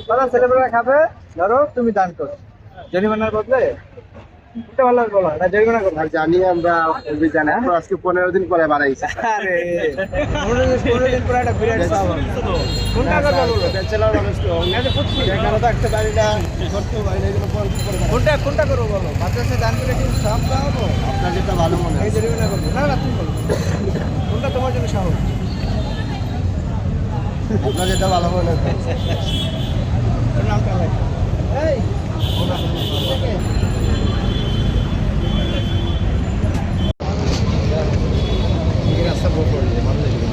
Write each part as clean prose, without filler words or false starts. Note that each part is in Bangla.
বলো ছেলেমেয়েরা খাবে, ধরো তুমি দান করো জরিমানার বদলে। কোনটা ভালো হবে বলো, না জরিমানা করবো? আর জানি আমরা অভিযান এখন আজকে 15 দিন পরে বাড়াইছি। আরে 15 দিন পরে একটা বিরাট চাপ হবে। কোনটা করবো বলো? ব্যাচেলর মানুষ তো আচ্ছা, বুঝছি। এখানে থাকতে পারি না, করতেও পারি না, এগুলো করে কোনটা করবো বলো? মাদ্রাসায় দান করে কি সব পাবো? আপনার যেটা ভালো মনে হয়। এই জরিমানা করবো? না না তুমি বলো, কোনটা তোমার জন্য সহজ? আপনার যেটা ভালো মনে হয়। ওর নামটা লেখো। এই এই রাস্তা বড় করে দিলে ভালো লাগবে।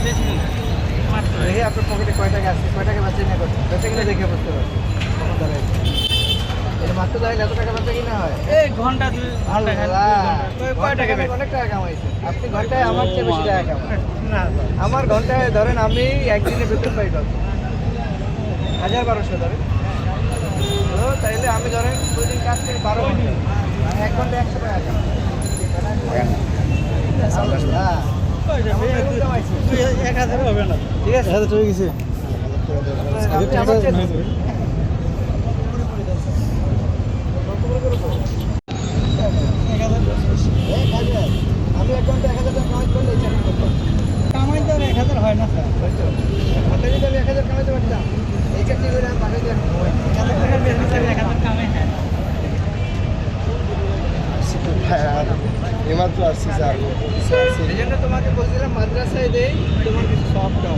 দেখি আপনার পকেটে কয় টাকা আছে, কয় টাকা বাঁচে না করছে, বেঁচে কিনা দেখে বুঝতে পারছি কখন দাঁড়ায়। এটা মাত্র দাঁড়াইলে এত টাকা বাঁচে কিনা হয়? এই ঘন্টা দুই ঘন্টা কয় টাকা? অনেক টাকা কামাইছে আপনি, ঘন্টায় আমার চেয়ে বেশি টাকা কামাই। আমার ঘন্টায় ধরেন আমি একদিনে বেতন পাই কত? 1000-1200 ধরেন। তো তাইলে আমি ধরেন প্রতিদিন কাজ করি 12 ঘন্টা, 1 ঘন্টা 100 টাকা কামাই। হ্যাঁ, আমি বেতন কামাইছি। 1000 হবে না। ঠিক আছে, চলে গেছে। আপনি আমার চেয়ে আমি 1 ঘন্টা 1000 টাকা কামাই করলে চাকরি করতাম। কামাই তো 1000 হয় না স্যার। হাতে যদি আমি 1000 কামাইতে পারতাম, এই চাকরি করে আমি পাঠাইতে পারতাম। 1000 টাকার বেশি স্যার 1000 কামাই হয় না। এইমাত্র আসছি স্যার। এই জন্য তোমাকে বলছিলাম মাদ্রাসায় দেই, তোমার কিছু সব দাও।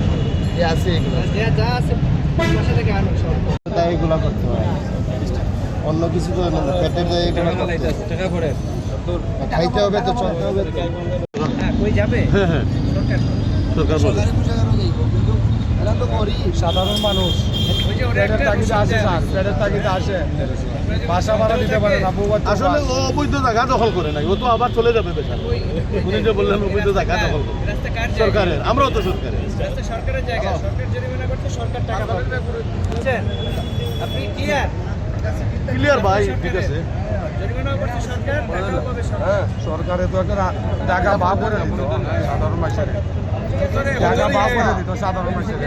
আছে এগুলো, যা আছে বাসা থেকে আনো সব। তাই এগুলো করতে হয়, অন্য কিছু তো না, পেটের দায় এগুলো করতে হয়। টাকা পড়ে। খাইতে হবে তো, চলতে হবে তো। হ্যাঁ, কই যাবে? সরকার সাধারণ মানুষ ওই যে ওরা পেটের একটা তাগিদে আসে স্যার, পেটের তাগিদে আসে, বাসা ভাড়া দিতে পারে না। আসলে ও অবৈধ জায়গা দখল করে নাই, ও তো আবার চলে যাবে বেকার। উনি যে বললেন অবৈধ জায়গা দখল করে, রাস্তা কার জায়গা? সরকারের, আমরাও তো সরকারের। রাস্তা সরকারের জায়গা, সরকার জরিমানা করতে সরকার টাকা পাবে। বুঝছেন? আপনি ক্লিয়ার? ক্লিয়ার ভাই, ঠিক আছে। জরিমানা করতে সরকার, টাকাও পাবে সরকার। হ্যাঁ, সরকারে তো একটা টাকা ভাগ করে দিত সাধারণ মানুষের, টাকা ভাগ করে দিত সাধারণ মানুষের।